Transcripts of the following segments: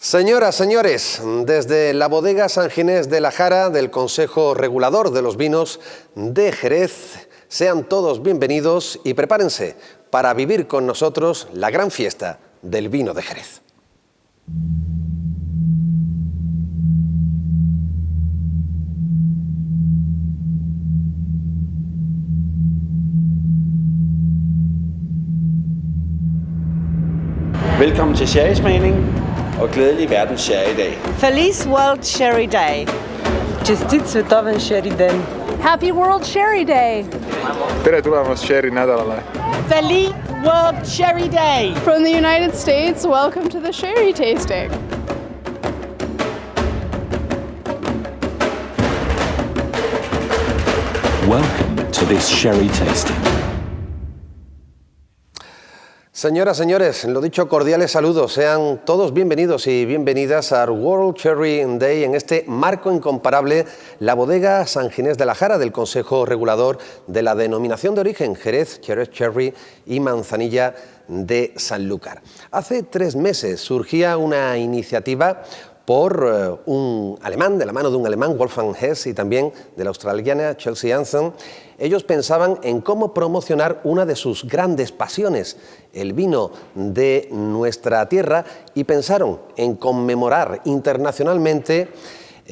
Señoras, señores, desde la bodega San Ginés de la Jara del Consejo Regulador de los Vinos de Jerez, sean todos bienvenidos y prepárense para vivir con nosotros la gran fiesta del vino de Jerez. Velkommen til sherrysmagning og glædelig verdens sherrydag. Feliz World Sherry Day. Čestit Svetoven Sherry Den. Happy World Sherry Day. Tere tulemast Sherry nädalale. Feliz World Sherry Day. From the United States, welcome to the sherry tasting. Welcome to this sherry tasting. Señoras, señores, lo dicho, cordiales saludos. Sean todos bienvenidos y bienvenidas a World Sherry Day en este marco incomparable, la bodega San Ginés de la Jara del Consejo Regulador de la denominación de origen Jerez, Jerez Cherry y Manzanilla de Sanlúcar. Hace 3 meses surgía una iniciativa por un alemán, de la mano de un alemán, Wolfgang Hess, y también de la australiana Chelsea Hansen. Ellos pensaban en cómo promocionar una de sus grandes pasiones, el vino de nuestra tierra, y pensaron en conmemorar internacionalmente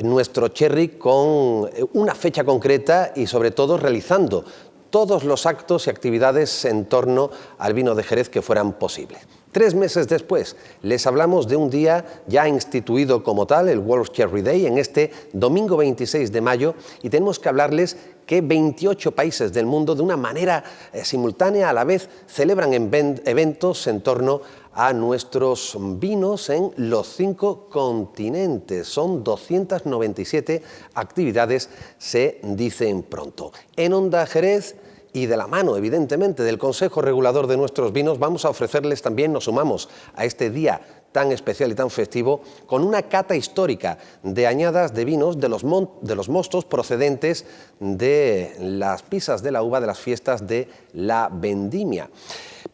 nuestro cherry con una fecha concreta y sobre todo realizando todos los actos y actividades en torno al vino de Jerez que fueran posibles. 3 meses después les hablamos de un día ya instituido como tal, el World Sherry Day, en este domingo 26 de mayo, y tenemos que hablarles que 28 países del mundo de una manera simultánea a la vez celebran eventos en torno a nuestros vinos en los 5 continentes. Son 297 actividades, se dicen pronto. En Onda Jerez, y de la mano, evidentemente, del Consejo Regulador de nuestros vinos, vamos a ofrecerles también, nos sumamos a este día tan especial y tan festivo, con una cata histórica de añadas de vinos de los mostos procedentes de las pisas de la uva de las fiestas de la vendimia.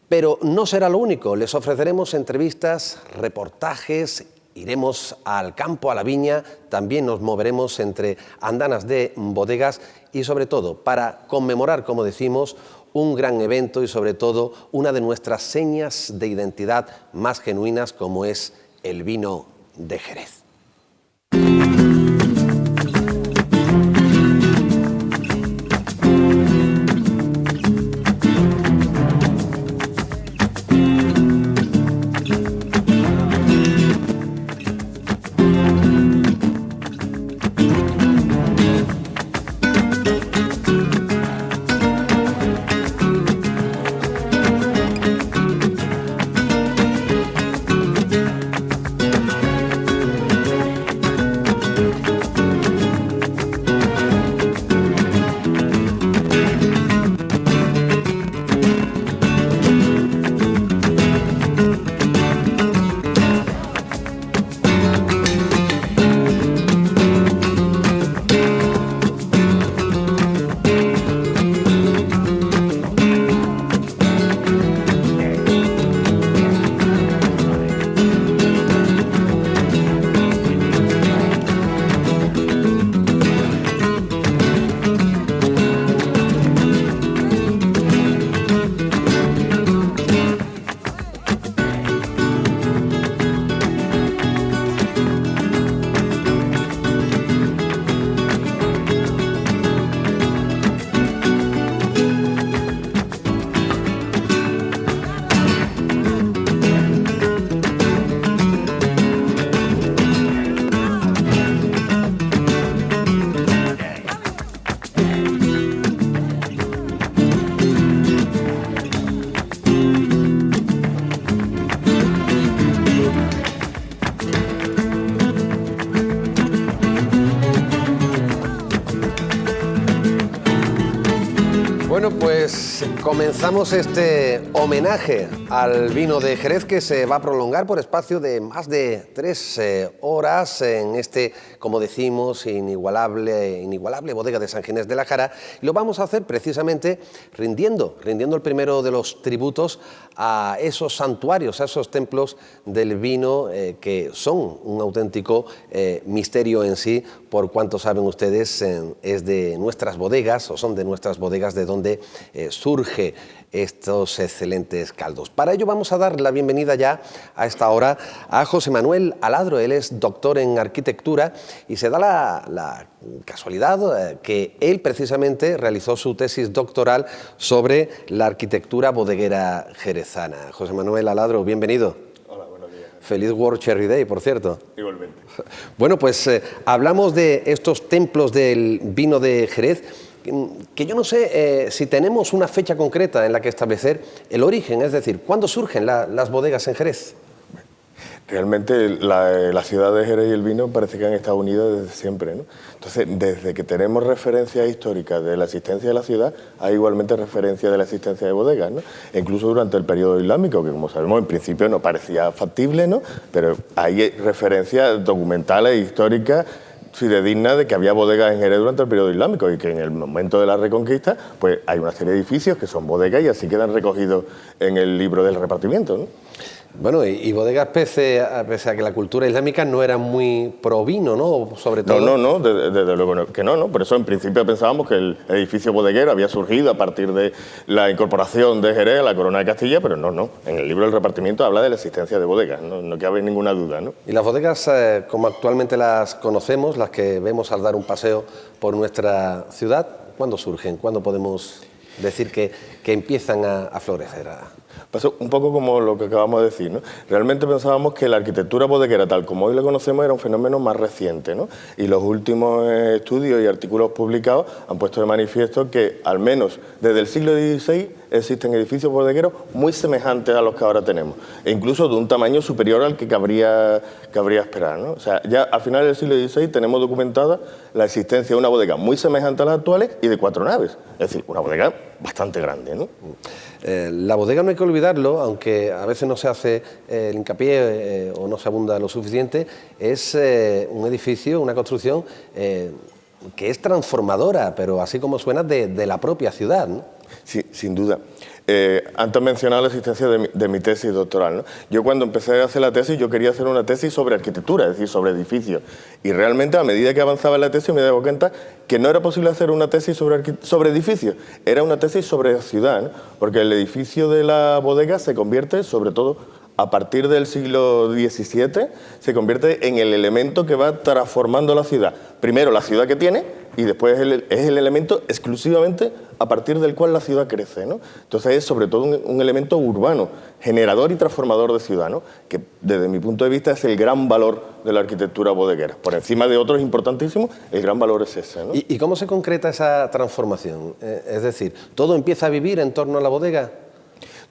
Pero no será lo único, les ofreceremos entrevistas, reportajes. Iremos al campo, a la viña, también nos moveremos entre andanas de bodegas y sobre todo para conmemorar, como decimos, un gran evento y sobre todo una de nuestras señas de identidad más genuinas como es el vino de Jerez. Bueno, pues Pues comenzamos este homenaje al vino de Jerez que se va a prolongar por espacio de más de 3 horas en este, como decimos, inigualable bodega de San Ginés de la Jara. Y lo vamos a hacer precisamente rindiendo el primero de los tributos a esos santuarios, a esos templos del vino que son un auténtico misterio en sí, por cuanto saben ustedes, es de nuestras bodegas o son de nuestras bodegas de donde surge estos excelentes caldos. Para ello vamos a dar la bienvenida ya a esta hora a José Manuel Aladro. Él es doctor en arquitectura y se da la casualidad que él precisamente realizó su tesis doctoral sobre la arquitectura bodeguera jerezana. José Manuel Aladro, bienvenido. Hola, buenos días. Feliz World Sherry Day, por cierto. Igualmente. Bueno, pues hablamos de estos templos del vino de Jerez, que yo no sé si tenemos una fecha concreta en la que establecer el origen, es decir, ¿cuándo surgen las bodegas en Jerez? Realmente la ciudad de Jerez y el vino parece que han estado unidas desde siempre, ¿no? Entonces, desde que tenemos referencias históricas de la existencia de la ciudad, hay igualmente referencia de la existencia de bodegas, ¿no? E incluso durante el periodo islámico, que como sabemos en principio no parecía factible, ¿no? Pero hay referencias documentales e históricas fidedigna de que había bodegas en Jerez durante el periodo islámico y que en el momento de la Reconquista pues hay una serie de edificios que son bodegas y así quedan recogidos en el libro del repartimiento, ¿no? Bueno, y bodegas pese a que la cultura islámica no era muy pro vino, ¿no? Sobre todo. No, desde luego que no. Por eso en principio pensábamos que el edificio bodeguero había surgido a partir de la incorporación de Jerez a la Corona de Castilla, pero no. En el libro del repartimiento habla de la existencia de bodegas, no cabe ninguna duda, ¿no? Y las bodegas, como actualmente las conocemos, las que vemos al dar un paseo por nuestra ciudad, ¿cuándo surgen? ¿Cuándo podemos decir que empiezan a florecer? Pasó un poco como lo que acabamos de decir, ¿no? Realmente pensábamos que la arquitectura bodeguera, tal como hoy la conocemos, era un fenómeno más reciente, ¿no? Y los últimos estudios y artículos publicados han puesto de manifiesto que, al menos desde el siglo XVI, existen edificios bodegueros muy semejantes a los que ahora tenemos, e incluso de un tamaño superior al que cabría esperar, ¿no? O sea, ya a finales del siglo XVI tenemos documentada la existencia de una bodega muy semejante a las actuales y de 4 naves, es decir, una bodega bastante grande, ¿no? La bodega no hay que olvidarlo, aunque a veces no se hace el hincapié o no se abunda lo suficiente, es un edificio, una construcción que es transformadora, pero así como suena, de la propia ciudad, ¿no? Sí, sin duda. Antes mencionaba la existencia de mi tesis doctoral, ¿no? Yo cuando empecé a hacer la tesis, yo quería hacer una tesis sobre arquitectura, es decir, sobre edificios. Y realmente a medida que avanzaba en la tesis me daba cuenta que no era posible hacer una tesis sobre edificios, era una tesis sobre ciudad, ¿no? Porque el edificio de la bodega se convierte, sobre todo a partir del siglo XVII, se convierte en el elemento que va transformando la ciudad. Primero la ciudad que tiene y después es el elemento exclusivamente a partir del cual la ciudad crece, ¿no? Entonces es sobre todo un elemento urbano, generador y transformador de ciudad, ¿no? Que desde mi punto de vista es el gran valor de la arquitectura bodeguera. Por encima de otros importantísimos, el gran valor es ese, ¿no? ¿Y cómo se concreta esa transformación? Es decir, ¿todo empieza a vivir en torno a la bodega?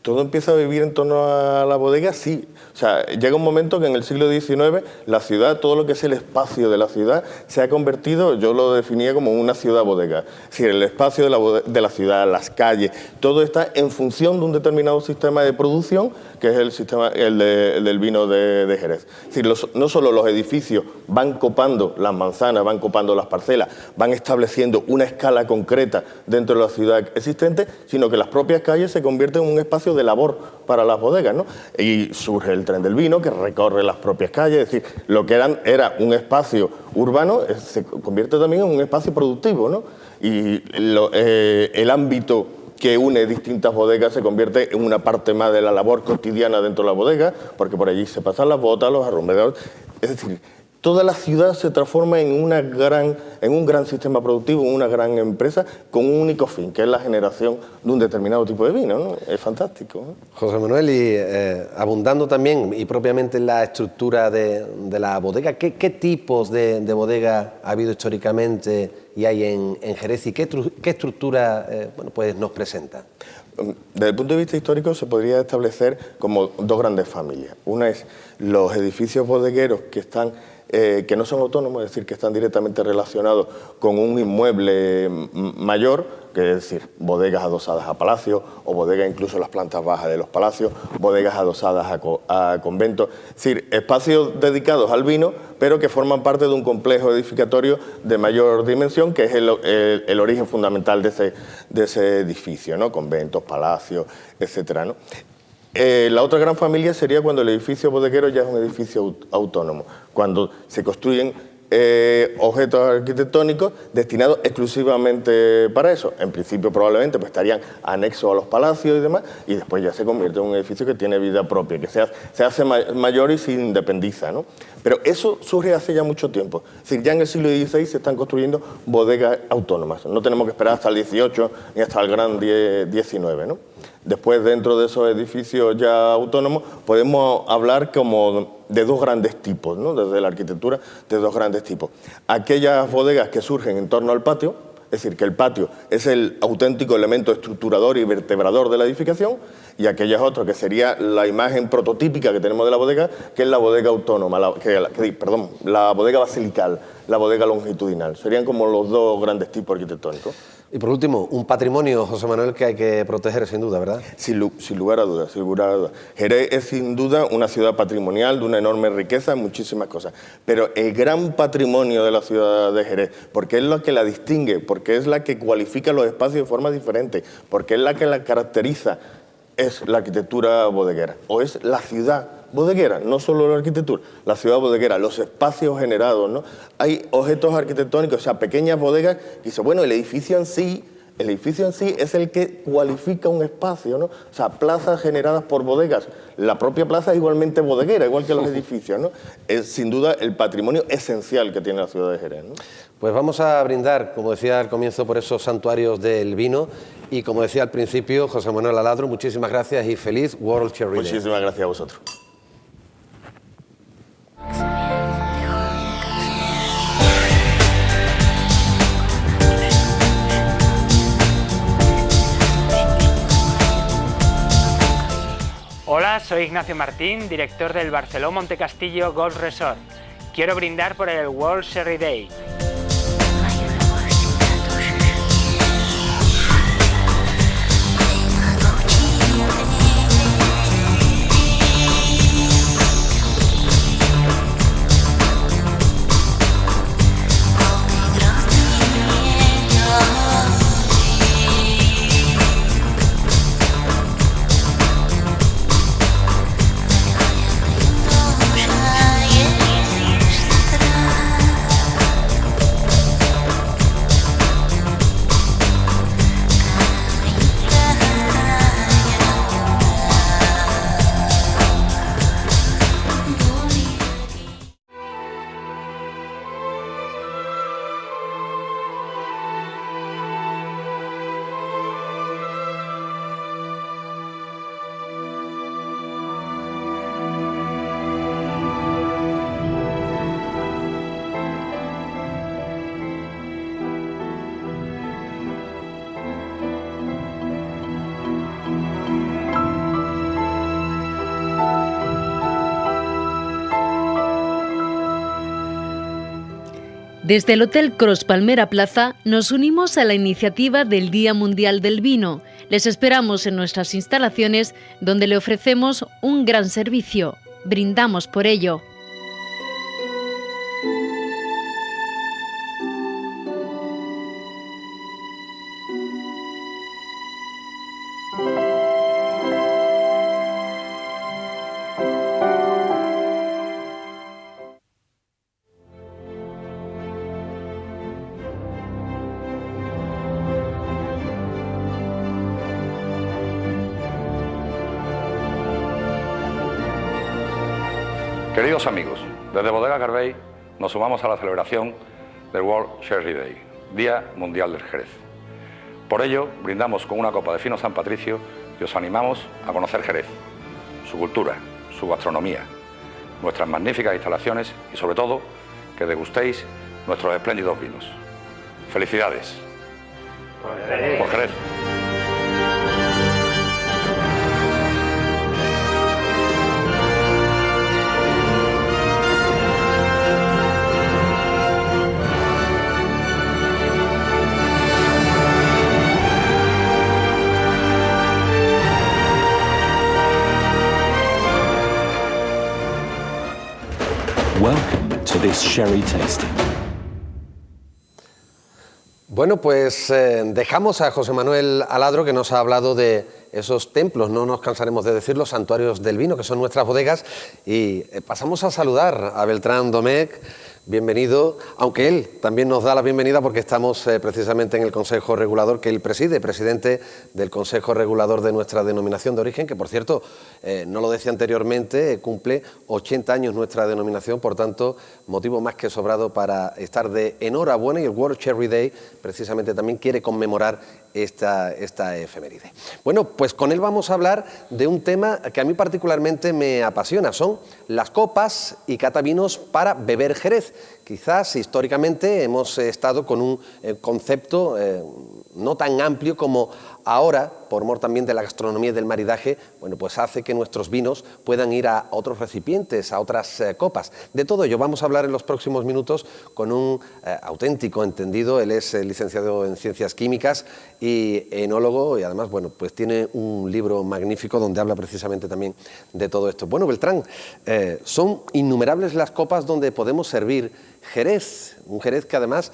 ¿Todo empieza a vivir en torno a la bodega? Sí. O sea, llega un momento que en el siglo XIX la ciudad, todo lo que es el espacio de la ciudad, se ha convertido, yo lo definía como una ciudad bodega. Es decir, el espacio de la ciudad, las calles, todo está en función de un determinado sistema de producción, que es el del vino de Jerez. Es decir, no solo los edificios van copando las manzanas, van copando las parcelas, van estableciendo una escala concreta dentro de la ciudad existente, sino que las propias calles se convierten en un espacio de labor para las bodegas, ¿no? Y surge el tren del vino que recorre las propias calles, es decir, lo que era un espacio urbano se convierte también en un espacio productivo, ¿no? Y el ámbito que une distintas bodegas se convierte en una parte más de la labor cotidiana dentro de la bodega, porque por allí se pasan las botas, los arrumedadores, es decir, toda la ciudad se transforma en un gran sistema productivo, en una gran empresa con un único fin, que es la generación de un determinado tipo de vino, ¿no? Es fantástico, ¿no? José Manuel, y abundando también y propiamente en la estructura de la bodega, ¿qué tipos de bodega ha habido históricamente y hay en Jerez y qué estructura pues nos presenta? Desde el punto de vista histórico se podría establecer como 2 grandes familias. Una es los edificios bodegueros que no son autónomos, es decir, que están directamente relacionados con un inmueble mayor, que es decir, bodegas adosadas a palacios o bodegas incluso en las plantas bajas de los palacios, bodegas adosadas a conventos, es decir, espacios dedicados al vino, pero que forman parte de un complejo edificatorio de mayor dimensión, que es el origen fundamental de ese edificio, ¿no? Conventos, palacios, etcétera, ¿no? La otra gran familia sería cuando el edificio bodeguero ya es un edificio autónomo, cuando se construyen objetos arquitectónicos destinados exclusivamente para eso. En principio probablemente pues, estarían anexos a los palacios y demás, y después ya se convierte en un edificio que tiene vida propia, que se hace mayor y se independiza, ¿no? Pero eso surge hace ya mucho tiempo. Es decir, ya en el siglo XVI se están construyendo bodegas autónomas. No tenemos que esperar hasta el XVIII ni hasta el gran XIX, ¿no? Después, dentro de esos edificios ya autónomos, podemos hablar como de dos grandes tipos, ¿no? Desde la arquitectura, de dos grandes tipos. Aquellas bodegas que surgen en torno al patio, es decir, que el patio es el auténtico elemento estructurador y vertebrador de la edificación, y aquellas otras que sería la imagen prototípica que tenemos de la bodega, que es la bodega autónoma, la bodega basilical, la bodega longitudinal. Serían como los dos grandes tipos arquitectónicos. Y por último, un patrimonio, José Manuel, que hay que proteger sin duda, ¿verdad? Sin lugar a dudas, sin lugar a dudas. Jerez es sin duda una ciudad patrimonial de una enorme riqueza en muchísimas cosas, pero el gran patrimonio de la ciudad de Jerez, porque es lo que la distingue, porque es la que cualifica los espacios de forma diferente, porque es la que la caracteriza, es la arquitectura bodeguera, o es la ciudad bodeguera, no solo la arquitectura, la ciudad bodeguera, los espacios generados, ¿no? Hay objetos arquitectónicos, o sea, pequeñas bodegas, y dice, bueno, el edificio en sí es el que cualifica un espacio, ¿no? O sea, plazas generadas por bodegas. La propia plaza es igualmente bodeguera, igual que los edificios, ¿no? Es sin duda el patrimonio esencial que tiene la ciudad de Jerez, ¿no? Pues vamos a brindar, como decía al comienzo, por esos santuarios del vino. Y como decía al principio, José Manuel Aladro, muchísimas gracias y feliz World Cherry Day. Muchísimas gracias a vosotros. Hola, soy Ignacio Martín, director del Barceló Montecastillo Golf Resort. Quiero brindar por el World Sherry Day. Desde el Hotel Cross Palmera Plaza nos unimos a la iniciativa del Día Mundial del Vino. Les esperamos en nuestras instalaciones donde le ofrecemos un gran servicio. Brindamos por ello. Queridos amigos, desde Bodega Carbey nos sumamos a la celebración del World Sherry Day, Día Mundial del Jerez. Por ello, brindamos con una copa de Fino San Patricio y os animamos a conocer Jerez, su cultura, su gastronomía, nuestras magníficas instalaciones y, sobre todo, que degustéis nuestros espléndidos vinos. ¡Felicidades! ¡Por Jerez! Welcome to this sherry tasting. Bueno, pues dejamos a José Manuel Aladro, que nos ha hablado de esos templos, no nos cansaremos de decirlo, santuarios del vino, que son nuestras bodegas, y pasamos a saludar a Beltrán Domecq. Bienvenido, aunque él también nos da la bienvenida porque estamos precisamente en el Consejo Regulador que él preside, presidente del Consejo Regulador de nuestra denominación de origen, que por cierto, no lo decía anteriormente, cumple 80 años nuestra denominación, por tanto, motivo más que sobrado para estar de enhorabuena, y el World Sherry Day precisamente también quiere conmemorar esta efeméride. Bueno, pues con él vamos a hablar de un tema que a mí particularmente me apasiona, son las copas y catavinos para beber Jerez. Quizás históricamente hemos estado con un concepto no tan amplio como ahora, por mor también de la gastronomía y del maridaje, bueno, pues hace que nuestros vinos puedan ir a otros recipientes, a otras copas. De todo ello vamos a hablar en los próximos minutos con un auténtico entendido. Él es licenciado en Ciencias Químicas y enólogo, y además, bueno, pues tiene un libro magnífico donde habla precisamente también de todo esto. Bueno, Beltrán, son innumerables las copas donde podemos servir Jerez, un Jerez que además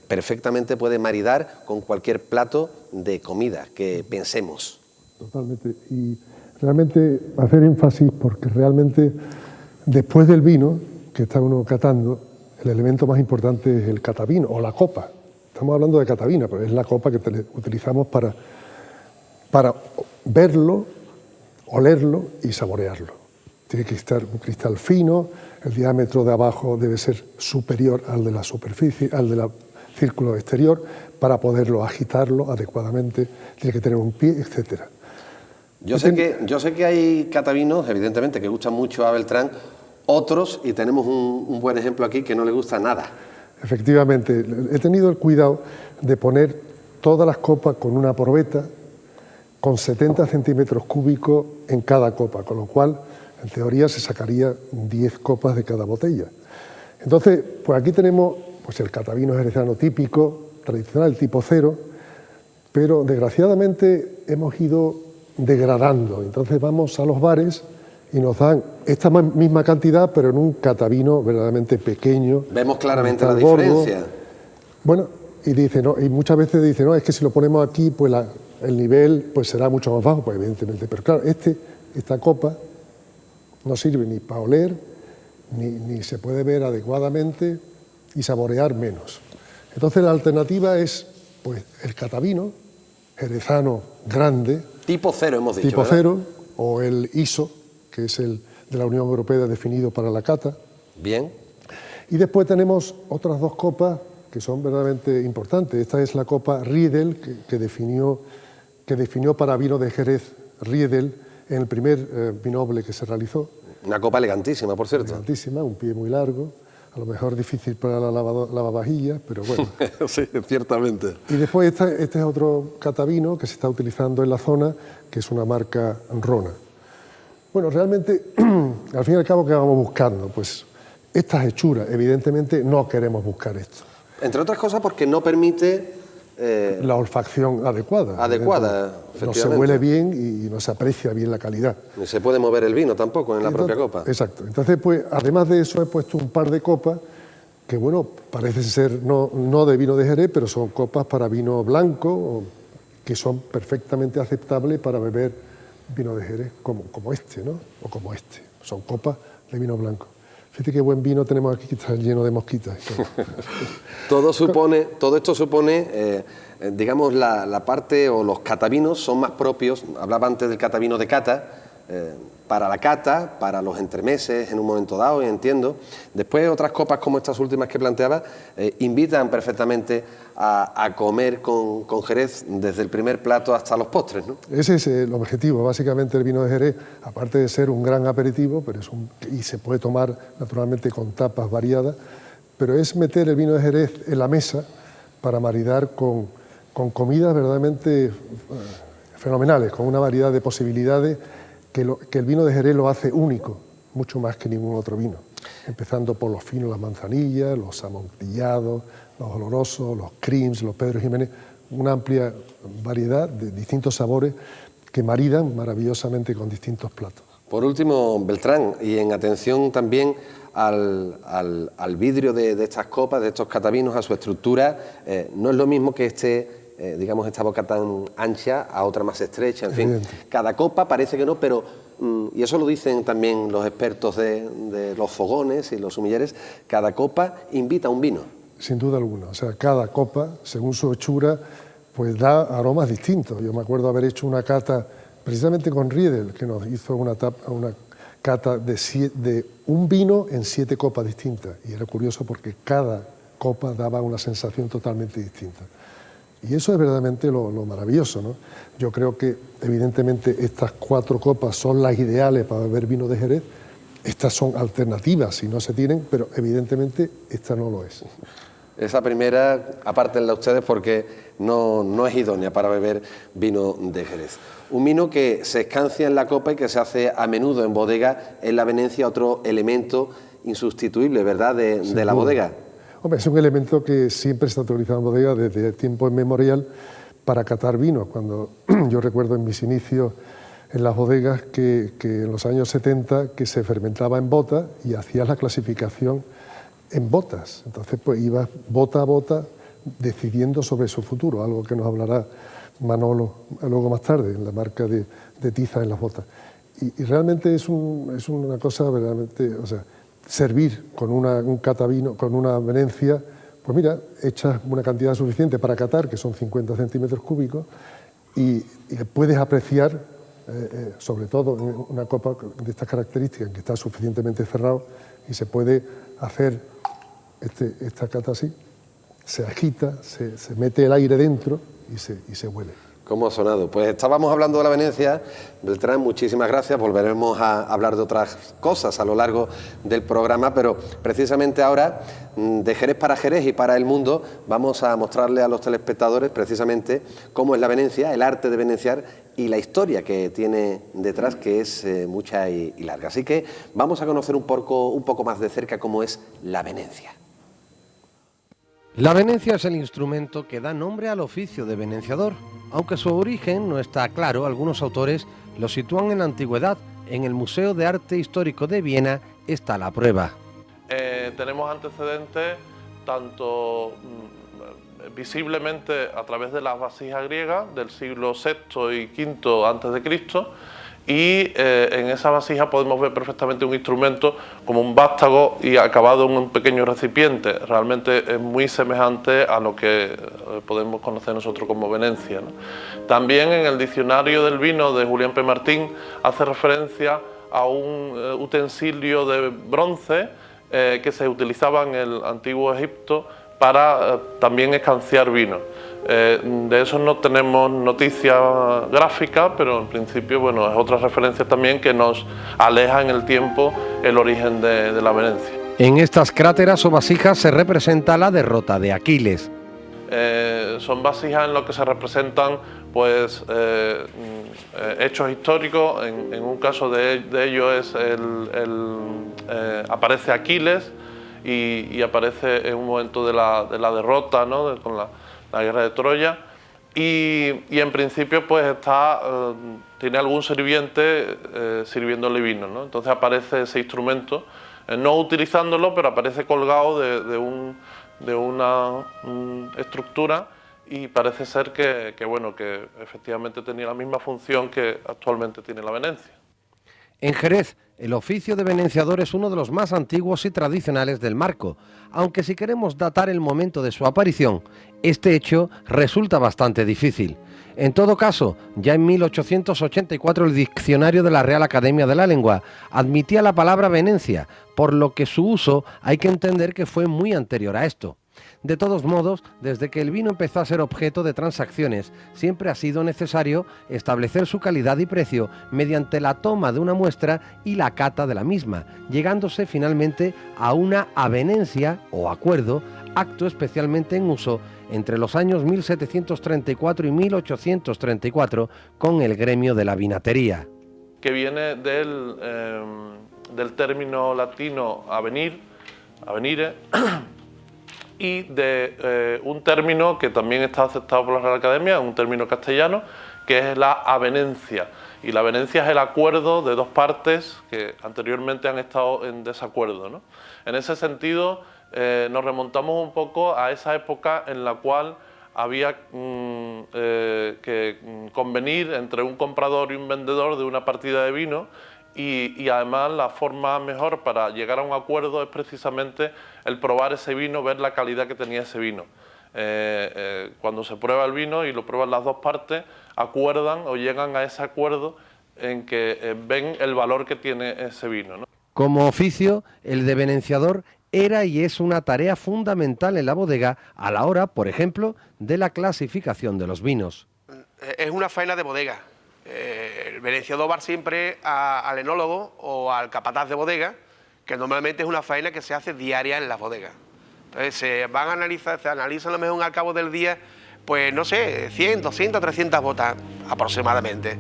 perfectamente puede maridar con cualquier plato de comida que pensemos. Totalmente, y realmente hacer énfasis porque realmente después del vino que está uno catando, el elemento más importante es el catavino o la copa. Estamos hablando de catavina, pero es la copa que utilizamos para verlo, olerlo y saborearlo. Tiene que estar un cristal fino, el diámetro de abajo debe ser superior al de la superficie, al del círculo exterior, para poderlo agitarlo adecuadamente, tiene que tener un pie, etc. Yo sé que hay catavinos, evidentemente, que gustan mucho a Beltrán, otros, y tenemos un buen ejemplo aquí, que no le gusta nada. Efectivamente, he tenido el cuidado de poner todas las copas con una probeta, con 70 centímetros cúbicos en cada copa, con lo cual, en teoría, se sacaría 10 copas de cada botella. Entonces, pues aquí tenemos pues el catavino jerezano típico, tradicional, tipo 0, pero desgraciadamente hemos ido degradando. Entonces vamos a los bares y nos dan esta misma cantidad, pero en un catavino verdaderamente pequeño. Vemos claramente la diferencia. Bueno, y dice, no, y muchas veces dice, no, es que si lo ponemos aquí, pues el nivel pues será mucho más bajo, pues evidentemente. Pero claro, esta copa no sirve ni para oler, ni se puede ver adecuadamente y saborear menos. Entonces la alternativa es pues el catavino jerezano grande. Tipo 0 hemos dicho, Tipo ¿verdad? 0, o el ISO, que es el de la Unión Europea definido para la cata. Bien. Y después tenemos otras dos copas que son verdaderamente importantes. Esta es la copa Riedel, que definió para vino de Jerez Riedel en el primer vinoble que se realizó. Una copa elegantísima, por cierto. Elegantísima, un pie muy largo, a lo mejor difícil para la lavavajillas, pero bueno. Sí, ciertamente. Y después este es otro catavino que se está utilizando en la zona, que es una marca Rona. Bueno, realmente, al fin y al cabo, ¿qué vamos buscando? Pues estas hechuras, evidentemente no queremos buscar esto. Entre otras cosas porque no permite la olfacción adecuada. Efectivamente. No se huele bien y no se aprecia bien la calidad. Ni se puede mover el vino tampoco en la propia copa. Exacto. Entonces, pues, además de eso, he puesto un par de copas que, bueno, parecen ser no de vino de Jerez, pero son copas para vino blanco, que son perfectamente aceptables para beber vino de Jerez, como este, ¿no? O como este. Son copas de vino blanco. Fíjate qué buen vino tenemos aquí, que está lleno de mosquitas. Todo esto supone, digamos, la parte o los catavinos son más propios. Hablaba antes del catavino de cata, para la cata, para los entremeses en un momento dado, y entiendo. Después otras copas como estas últimas que planteaba invitan perfectamente a comer con Jerez desde el primer plato hasta los postres, ¿no? Ese es el objetivo. Básicamente el vino de Jerez, aparte de ser un gran aperitivo, pero y se puede tomar naturalmente con tapas variadas, pero es meter el vino de Jerez en la mesa para maridar con comidas verdaderamente fenomenales, con una variedad de posibilidades que el vino de Jerez lo hace único, mucho más que ningún otro vino. Empezando por los finos, las manzanillas, los amontillados, los olorosos, los creams, los Pedro Jiménez, una amplia variedad de distintos sabores que maridan maravillosamente con distintos platos. Por último, Beltrán, y en atención también al vidrio de estas copas, de estos catavinos, a su estructura, no es lo mismo que digamos, esta boca tan ancha a otra más estrecha, en fin. Cada copa parece que no, pero, y eso lo dicen también los expertos de los fogones y los sumilleres, cada copa invita a un vino. Sin duda alguna, o sea, cada copa, según su hechura, pues da aromas distintos. Yo me acuerdo haber hecho una cata precisamente con Riedel, que nos hizo una cata de un vino en 7 copas distintas, y era curioso porque cada copa daba una sensación totalmente distinta. Y eso es verdaderamente lo maravilloso, ¿no? Yo creo que evidentemente estas 4 copas son las ideales para beber vino de Jerez. Estas son alternativas si no se tienen, pero evidentemente esta no lo es. Esa primera, apártenla ustedes porque no es idónea para beber vino de Jerez. Un vino que se escancia en la copa y que se hace a menudo en bodega, en la Venecia, otro elemento insustituible, ¿verdad?, de la bodega. Hombre, es un elemento que siempre está utilizado en bodega desde tiempo inmemorial para catar vinos. Cuando yo recuerdo en mis inicios en las bodegas que en los años 70 que se fermentaba en bota y hacías la clasificación en botas. Entonces pues ibas bota a bota decidiendo sobre su futuro, algo que nos hablará Manolo luego más tarde, en la marca de tiza en las botas. Y realmente es una cosa verdaderamente, o sea, servir con un catavino, con una venencia, pues mira, echas una cantidad suficiente para catar, que son 50 centímetros cúbicos, y puedes apreciar, sobre todo en una copa de estas características, en que está suficientemente cerrado, y se puede hacer esta cata así, se agita, se mete el aire dentro y se huele. ¿Cómo ha sonado? Pues estábamos hablando de la Venecia. Beltrán, muchísimas gracias. Volveremos a hablar de otras cosas a lo largo del programa, pero precisamente ahora, de Jerez para Jerez y para el mundo, vamos a mostrarle a los telespectadores precisamente cómo es la Venecia, el arte de venenciar y la historia que tiene detrás, que es mucha y larga. Así que vamos a conocer un poco más de cerca cómo es la Venecia. La venencia es el instrumento que da nombre al oficio de venenciador. Aunque su origen no está claro, algunos autores lo sitúan en la antigüedad. En el Museo de Arte Histórico de Viena está la prueba. Tenemos antecedentes tanto visiblemente a través de las vasijas griegas del siglo VI y V a.C., y en esa vasija podemos ver perfectamente un instrumento como un vástago y acabado en un pequeño recipiente. Realmente es muy semejante a lo que podemos conocer nosotros como Venecia, ¿no? También en el diccionario del vino de Julián P. Martín hace referencia a un utensilio de bronce que se utilizaba en el antiguo Egipto para también escanciar vino. De eso no tenemos noticia gráfica, pero en principio, bueno, es otra referencia también que nos aleja en el tiempo el origen de la Venecia. En estas cráteras o vasijas se representa la derrota de Aquiles. Son vasijas en las que se representan pues hechos históricos. En un caso de ellos es aparece Aquiles y aparece en un momento de la derrota, ¿no? Con la guerra de Troya, y en principio pues tiene algún sirviente sirviéndole vino, ¿no? Entonces aparece ese instrumento, no utilizándolo, pero aparece colgado de una estructura, y parece ser que efectivamente tenía la misma función que actualmente tiene la Venecia. En Jerez, el oficio de venenciador es uno de los más antiguos y tradicionales del marco, aunque si queremos datar el momento de su aparición, este hecho resulta bastante difícil. En todo caso, ya en 1884 el diccionario de la Real Academia de la Lengua admitía la palabra Venecia, por lo que su uso hay que entender que fue muy anterior a esto. De todos modos, desde que el vino empezó a ser objeto de transacciones, siempre ha sido necesario establecer su calidad y precio mediante la toma de una muestra y la cata de la misma, llegándose finalmente a una avenencia o acuerdo, acto especialmente en uso entre los años 1734 y 1834 con el gremio de la vinatería. Que viene del término latino avenire, y de un término que también está aceptado por la Real Academia, un término castellano, que es la avenencia. Y la avenencia es el acuerdo de dos partes que anteriormente han estado en desacuerdo, ¿no? En ese sentido, nos remontamos un poco a esa época en la cual había que convenir entre un comprador y un vendedor de una partida de vino, y además la forma mejor para llegar a un acuerdo es precisamente el probar ese vino, ver la calidad que tenía ese vino. Cuando se prueba el vino y lo prueban las dos partes, acuerdan o llegan a ese acuerdo en que ven el valor que tiene ese vino, ¿no? Como oficio, el de venenciador era y es una tarea fundamental en la bodega a la hora, por ejemplo, de la clasificación de los vinos. Es una faena de bodega. El venenciador va siempre al enólogo o al capataz de bodega, que normalmente es una faena que se hace diaria en las bodegas. Entonces se van a analizar, se analizan a lo mejor al cabo del día, pues no sé, 100, 200, 300 botas aproximadamente.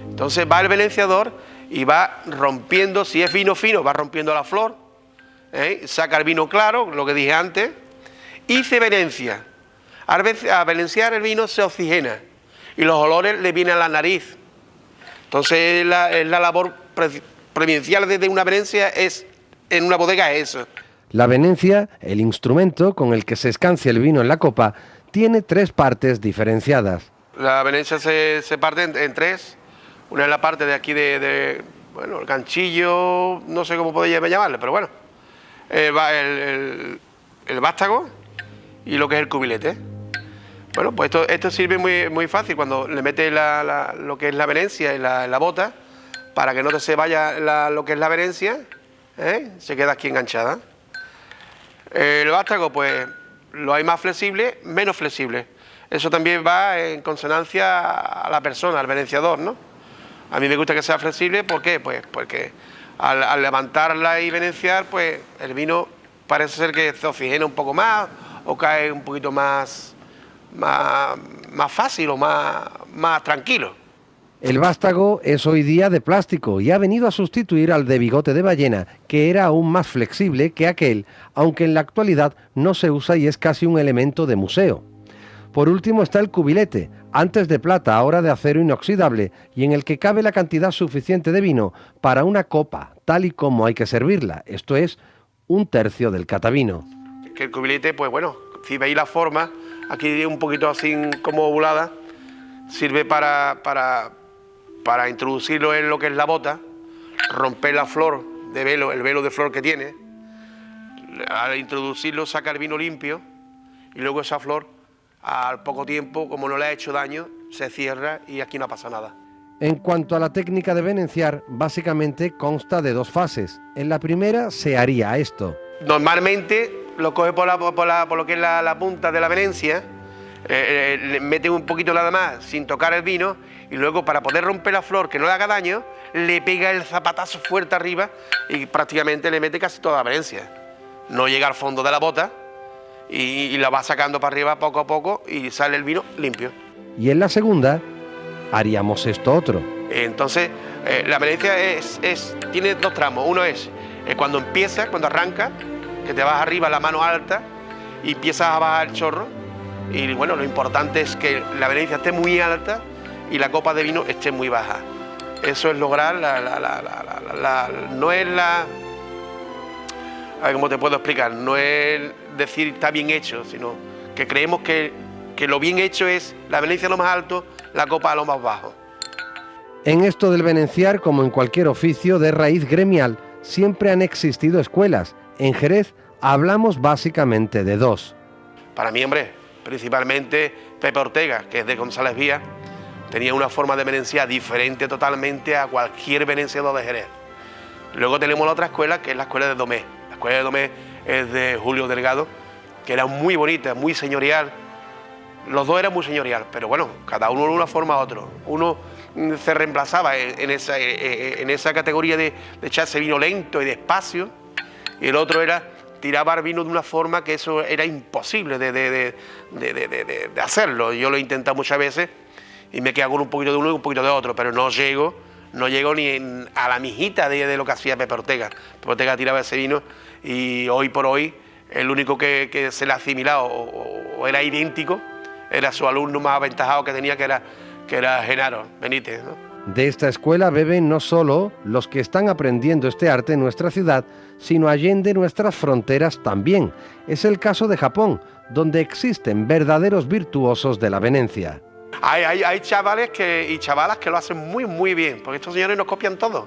Entonces va el venenciador y va rompiendo, si es vino fino, va rompiendo la flor, saca el vino claro, lo que dije antes, y se venencia. Al venenciar el vino se oxigena y los olores le vienen a la nariz. Entonces la labor prevencial desde una venencia en una bodega es eso. La venencia, el instrumento con el que se escancia el vino en la copa, tiene tres partes diferenciadas. La venencia se parte en tres. Una es la parte de aquí bueno, el ganchillo, no sé cómo podría llamarle, pero bueno, el vástago y lo que es el cubilete. Bueno, pues esto sirve muy fácil cuando le metes lo que es la venencia en la bota, para que no se vaya lo que es la venencia, se queda aquí enganchada. El vástago, pues lo hay más flexible, menos flexible. Eso también va en consonancia a la persona, al venenciador, ¿no? A mí me gusta que sea flexible, ¿por qué? Pues porque al levantarla y venenciar, pues el vino parece ser que se oxigena un poco más o cae un poquito más fácil o más tranquilo. El vástago es hoy día de plástico y ha venido a sustituir al de bigote de ballena, que era aún más flexible que aquel, aunque en la actualidad no se usa y es casi un elemento de museo. Por último está el cubilete, antes de plata, ahora de acero inoxidable, y en el que cabe la cantidad suficiente de vino para una copa, tal y como hay que servirla, esto es, 1/3 del catavino. Que el cubilete, pues bueno, si veis la forma, aquí un poquito así como ovulada, sirve para introducirlo en lo que es la bota, romper la flor de velo, el velo de flor que tiene. Al introducirlo saca el vino limpio y luego esa flor, al poco tiempo, como no le ha hecho daño, se cierra y aquí no pasa nada. En cuanto a la técnica de venenciar, básicamente consta de dos fases. En la primera se haría esto. Normalmente lo coge por lo que es la punta de la venencia, le mete un poquito nada más sin tocar el vino y luego, para poder romper la flor que no le haga daño, le pega el zapatazo fuerte arriba y prácticamente le mete casi toda la venencia. No llega al fondo de la bota y la va sacando para arriba poco a poco y sale el vino limpio. Y en la segunda haríamos esto otro. Entonces la venencia tiene dos tramos. Uno es cuando empieza, cuando arranca, que te vas arriba la mano alta y empiezas a bajar el chorro. Y bueno, lo importante es que la venencia esté muy alta y la copa de vino esté muy baja. Eso es lograr no es la... A ver, ¿cómo te puedo explicar? No es decir está bien hecho, sino que creemos que lo bien hecho es la venencia a lo más alto, la copa a lo más bajo. En esto del venenciar, como en cualquier oficio de raíz gremial, siempre han existido escuelas. En Jerez hablamos básicamente de dos. Para mí, hombre, principalmente Pepe Ortega, que es de González Vía, tenía una forma de venenciar diferente totalmente a cualquier venenciador de Jerez. Luego tenemos la otra escuela, que es la escuela de Domé. La escuela de Domé es de Julio Delgado, que era muy bonita, muy señorial. Los dos eran muy señorial, pero bueno, cada uno de una forma a otro. Uno se reemplazaba en esa categoría de echarse vino lento y despacio, y el otro tiraba el vino de una forma que eso era imposible de hacerlo. Yo lo he intentado muchas veces y me quedo con un poquito de uno y un poquito de otro, pero no llego ni a la mijita de lo que hacía Pepe Ortega. Pepe Ortega tiraba ese vino y hoy por hoy el único que se le ha asimilado o era idéntico era su alumno más aventajado que tenía, que que era Genaro Benítez, ¿no? De esta escuela beben no solo los que están aprendiendo este arte en nuestra ciudad, sino allende nuestras fronteras también. Es el caso de Japón, donde existen verdaderos virtuosos de la venencia. Hay chavales y chavalas que lo hacen muy bien, porque estos señores nos copian todo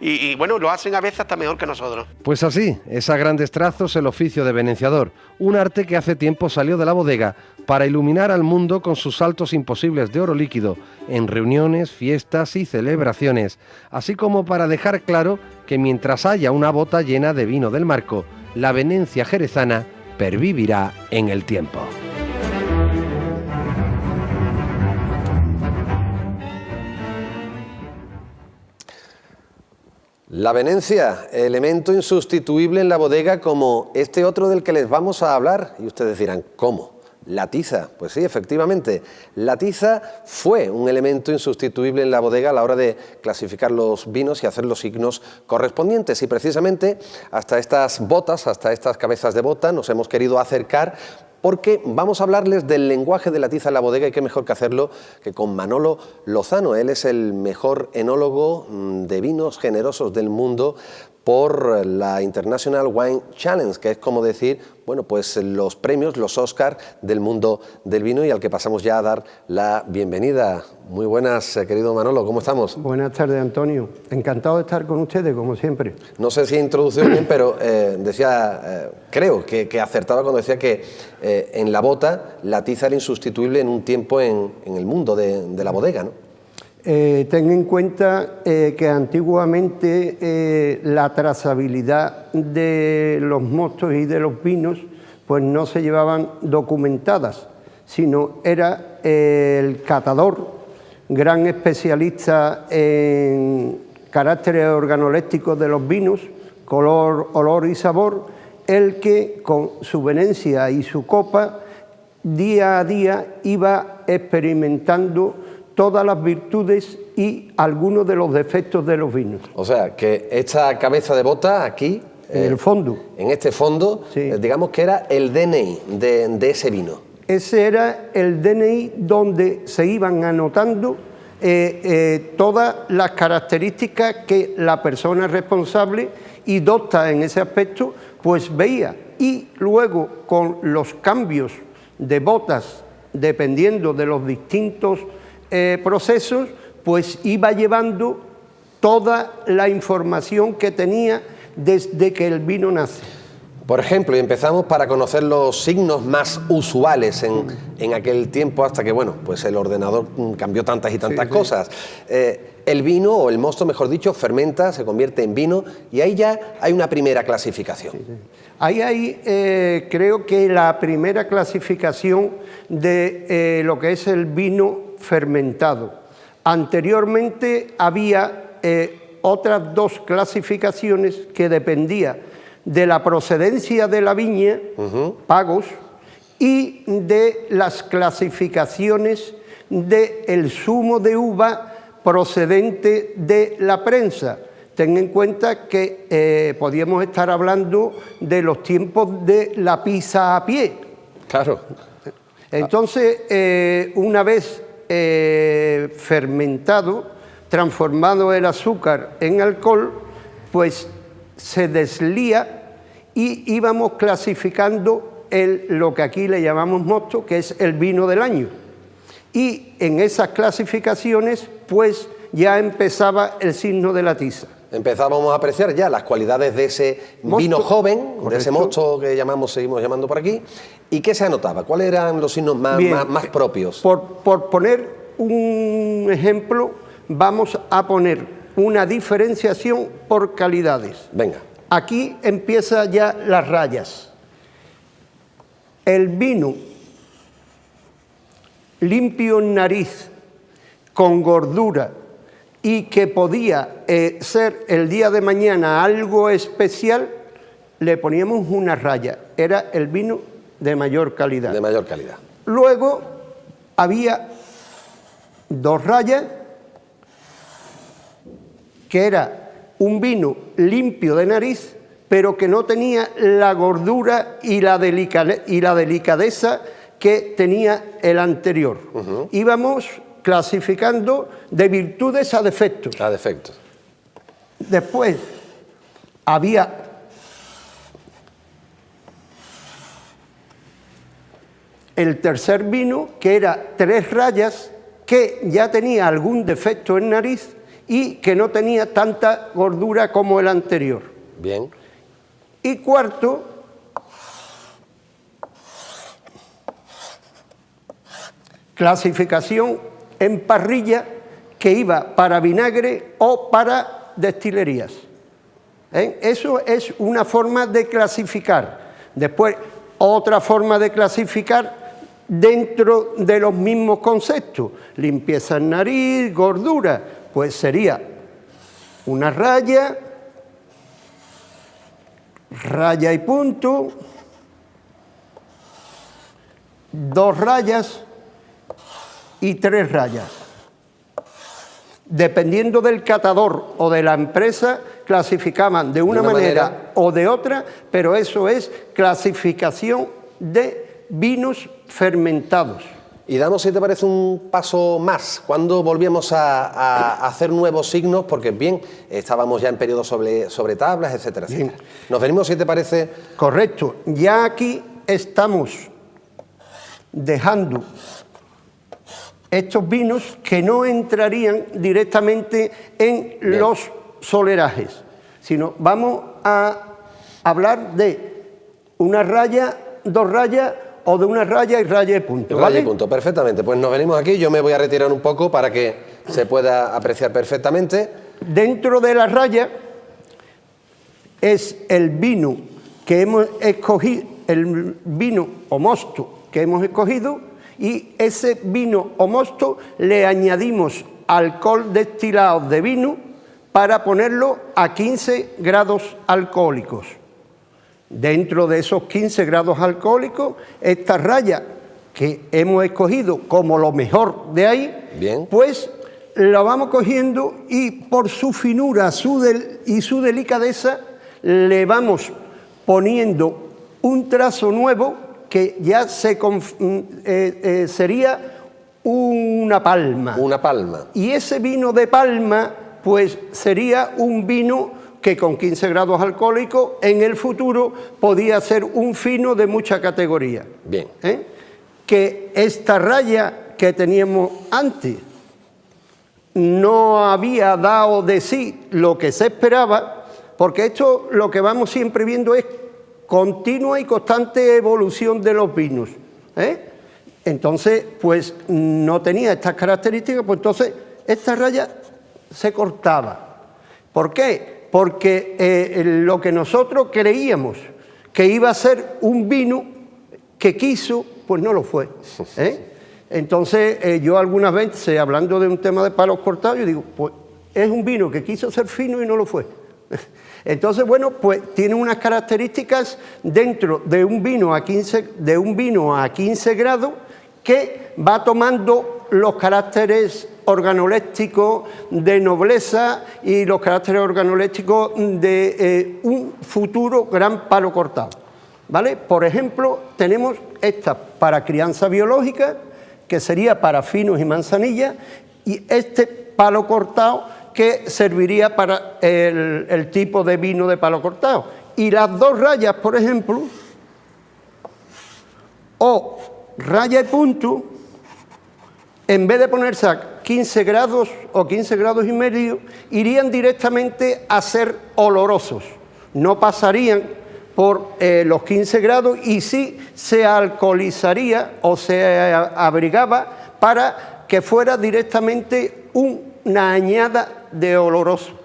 y bueno, lo hacen a veces hasta mejor que nosotros. Pues así, es a grandes trazos el oficio de venenciador, un arte que hace tiempo salió de la bodega para iluminar al mundo con sus saltos imposibles de oro líquido en reuniones, fiestas y celebraciones, así como para dejar claro que mientras haya una bota llena de vino del Marco, la venencia jerezana pervivirá en el tiempo. La venencia, elemento insustituible en la bodega como este otro del que les vamos a hablar. Y ustedes dirán, ¿cómo? La tiza. Pues sí, efectivamente. La tiza fue un elemento insustituible en la bodega a la hora de clasificar los vinos y hacer los signos correspondientes. Y precisamente hasta estas botas, hasta estas cabezas de bota, nos hemos querido acercar porque vamos a hablarles del lenguaje de la tiza en la bodega y qué mejor que hacerlo que con Manolo Lozano. Él es el mejor enólogo de vinos generosos del mundo por la International Wine Challenge, que es como decir, bueno, pues los premios, los Oscars del mundo del vino, y al que pasamos ya a dar la bienvenida. Muy buenas, querido Manolo, ¿cómo estamos? Buenas tardes, Antonio. Encantado de estar con ustedes, como siempre. No sé si he introducido bien, pero decía, creo que acertaba cuando decía que en la bota la tiza era insustituible en un tiempo en el mundo de la bodega, ¿no? Ten en cuenta que antiguamente la trazabilidad de los mostos y de los vinos pues no se llevaban documentadas, sino era el catador, gran especialista en caracteres organolépticos de los vinos, color, olor y sabor, el que con su venencia y su copa día a día iba experimentando todas las virtudes y algunos de los defectos de los vinos. O sea, que esta cabeza de bota aquí, en el fondo, en este fondo, sí, digamos que era el DNI de ese vino. Ese era el DNI donde se iban anotando todas las características que la persona responsable y docta en ese aspecto pues veía, y luego con los cambios de botas dependiendo de los distintos procesos, pues iba llevando toda la información que tenía desde que el vino nace. Por ejemplo, y empezamos para conocer los signos más usuales en aquel tiempo, hasta que, bueno, pues el ordenador cambió tantas y tantas cosas. El vino, o el mosto, mejor dicho, fermenta, se convierte en vino, y ahí ya hay una primera clasificación. Ahí hay, creo que la primera clasificación de lo que es el vino fermentado. Anteriormente había otras dos clasificaciones que dependía de la procedencia de la viña, pagos, y de las clasificaciones del zumo de uva procedente de la prensa. Ten en cuenta que podíamos estar hablando de los tiempos de la pizza a pie. Claro. Entonces, una vez fermentado, transformado el azúcar en alcohol, pues se deslía y íbamos clasificando lo que aquí le llamamos mosto, que es el vino del año. Y en esas clasificaciones, pues ya empezaba el signo de la tiza. Empezábamos a apreciar ya las cualidades de ese vino joven, correcto, de ese mosto que seguimos llamando por aquí. ¿Y qué se anotaba? ¿Cuáles eran los signos más propios? Por poner un ejemplo, vamos a poner una diferenciación por calidades. Venga. Aquí empieza ya las rayas. El vino limpio en nariz, con gordura, y que podía ser el día de mañana algo especial, le poníamos una raya. Era el vino de mayor calidad. De mayor calidad. Luego había dos rayas, que era un vino limpio de nariz, pero que no tenía la gordura y la delicadeza que tenía el anterior. Íbamos clasificando de virtudes a defectos. A defectos. Después había el tercer vino, que era 3 rayas, que ya tenía algún defecto en nariz y que no tenía tanta gordura como el anterior. Bien. Y cuarto, clasificación en parrilla, que iba para vinagre o para destilerías. Eso es una forma de clasificar. Después, otra forma de clasificar dentro de los mismos conceptos. Limpieza en nariz, gordura, pues sería una raya, raya y punto, 2 rayas y 3 rayas. Dependiendo del catador o de la empresa, clasificaban de una manera o de otra, pero eso es clasificación de vinos fermentados. Y damos, si te parece, un paso más. Cuando volvíamos a hacer nuevos signos, porque bien, estábamos ya en periodo sobre tablas, etcétera, etcétera. Nos venimos, si te parece. Correcto. Ya aquí estamos dejando estos vinos que no entrarían directamente en los solerajes, sino vamos a hablar de una raya, 2 rayas, o de una raya y raya y punto. Raya y punto, perfectamente. Pues nos venimos aquí, yo me voy a retirar un poco para que se pueda apreciar perfectamente. Dentro de la raya es el vino que hemos escogido, el vino o mosto que hemos escogido, y ese vino o mosto le añadimos alcohol destilado de vino para ponerlo a 15 grados alcohólicos. Dentro de esos 15 grados alcohólicos, esta raya que hemos escogido como lo mejor de ahí, bien, pues la vamos cogiendo y por su finura y su delicadeza le vamos poniendo un trazo nuevo que ya sería una palma. Una palma. Y ese vino de palma pues sería un vino que con 15 grados alcohólicos en el futuro podía ser un fino de mucha categoría. Bien. Que esta raya que teníamos antes no había dado de sí lo que se esperaba, porque esto lo que vamos siempre viendo es continua y constante evolución de los vinos. Entonces, pues no tenía estas características, pues entonces esta raya se cortaba. ¿Por qué? Porque lo que nosotros creíamos que iba a ser un vino que quiso, pues no lo fue. Entonces yo algunas veces, hablando de un tema de palos cortados, yo digo, pues es un vino que quiso ser fino y no lo fue. Entonces, bueno, pues tiene unas características dentro de un vino a 15 grados que va tomando los caracteres organolépticos de nobleza y los caracteres organolépticos de un futuro gran palo cortado, ¿vale? Por ejemplo, tenemos esta para crianza biológica, que sería para finos y manzanilla, y este palo cortado que serviría para el tipo de vino de palo cortado. Y las 2 rayas, por ejemplo, o raya y punto, en vez de ponerse a 15 grados o 15 grados y medio, irían directamente a ser olorosos. No pasarían por los 15 grados y sí se alcoholizaría o se abrigaba para que fuera directamente una añada de oloroso